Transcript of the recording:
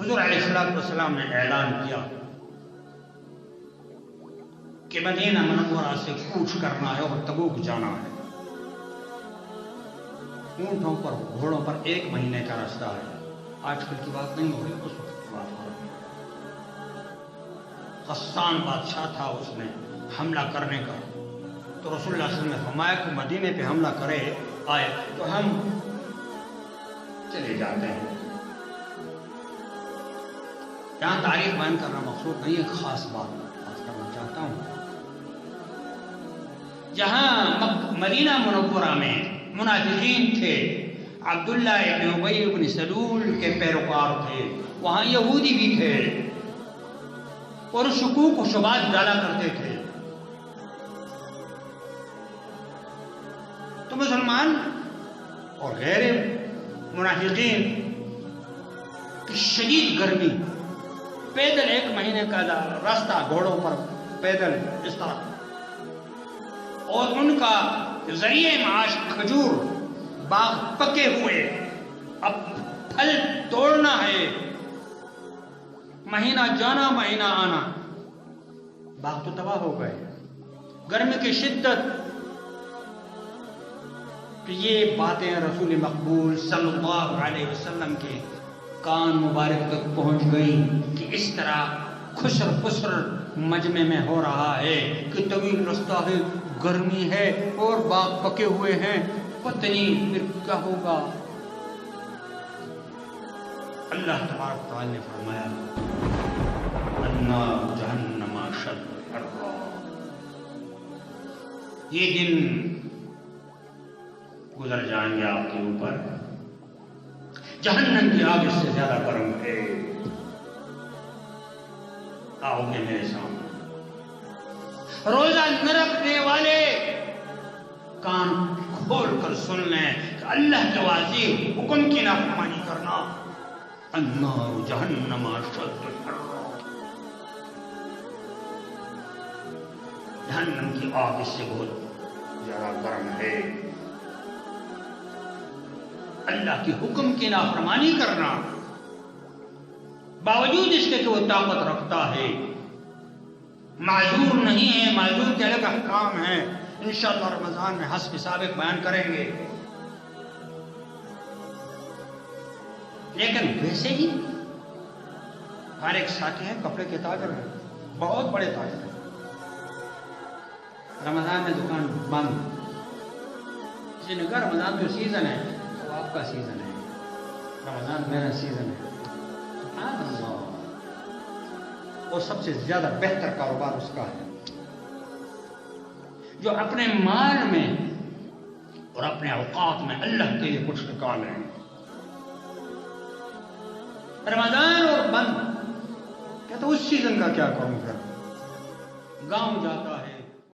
حضور علیہ السلام نے اعلان کیا کہ مدینہ منورہ سے کوچ کرنا ہے اور تبوک جانا ہے. اونٹوں پر گھوڑوں پر 1 مہینے کا راستہ ہے. آج کل کی بات نہیں ہو رہی، اس وقت کی بات ہو رہی ہے. غسان بادشاہ تھا، اس نے حملہ کرنے کا، تو رسول اللہ صلی اللہ علیہ وسلم نے فرمایا کہ مدینے پہ حملہ کرے آئے تو ہم چلے جاتے ہیں. یہاں تاریخ بیان کرنا مقصود نہیں ہے، خاص بات کرنا چاہتا ہوں. جہاں مدینہ منورہ میں منافقین تھے، عبداللہ ابن ابی ابن سلول کے پیروکار تھے، وہاں یہودی بھی تھے اور شکوک و شبہات ڈالا کرتے تھے. تو مسلمان اور غیر منافقین کی شدید گرمی، پیدل 1 مہینے کا راستہ گھوڑوں پر پیدل اس طرح، اور ان کا ذریعہ معاش کھجور، باغ پکے ہوئے، اب پھل توڑنا ہے، مہینہ جانا مہینہ آنا، باغ تو تباہ ہو گئے. گرمی کی شدت. تو یہ باتیں رسول مقبول صلی اللہ علیہ وسلم کے کان مبارک تک پہنچ گئی کہ اس طرح خسر پسر مجمع میں ہو رہا ہے کہ طویل رستہ ہے، گرمی ہے اور باغ پکے ہوئے ہیں، پتہ نہیں پھر کیا ہوگا. اللہ تبارک تعالی نے فرمایا النار جہنم اشد حرا. یہ دن گزر جائیں گے آپ کے اوپر، جہنم کی آگ اس سے زیادہ گرم ہے. آؤ گے میرے سامنے. روزہ نہ رکھنے والے کان کھول کر سن لیں کہ اللہ کے واضح حکم کی نافرمانی کرنا النار جہنم اشد حرا. جہنم کی آگ اس سے بہت زیادہ گرم ہے. اللہ کی حکم کی نافرمانی کرنا، باوجود اس کے کہ وہ طاقت رکھتا ہے، معذور نہیں ہے. معذور کے الگ احکام ہیں، انشاءاللہ رمضان میں حسب سابق بیان کریں گے. لیکن ویسے ہی ہر ایک ساتھی ہے، کپڑے کے تاجر ہیں، بہت بڑے تاجر ہیں. رمضان میں دکان بند. کسی نے کہا رمضان جو سیزن ہے وہ آپ کا سیزن ہے، رمضان میرا سیزن ہے. سبحان اللہ. اور سب سے زیادہ بہتر کاروبار اس کا ہے جو اپنے مال میں اور اپنے اوقات میں اللہ کے لیے کچھ نکالیں. رمضان اور بند کہتا اس سیزن کا کیا کروں پھر. گاؤں جاتا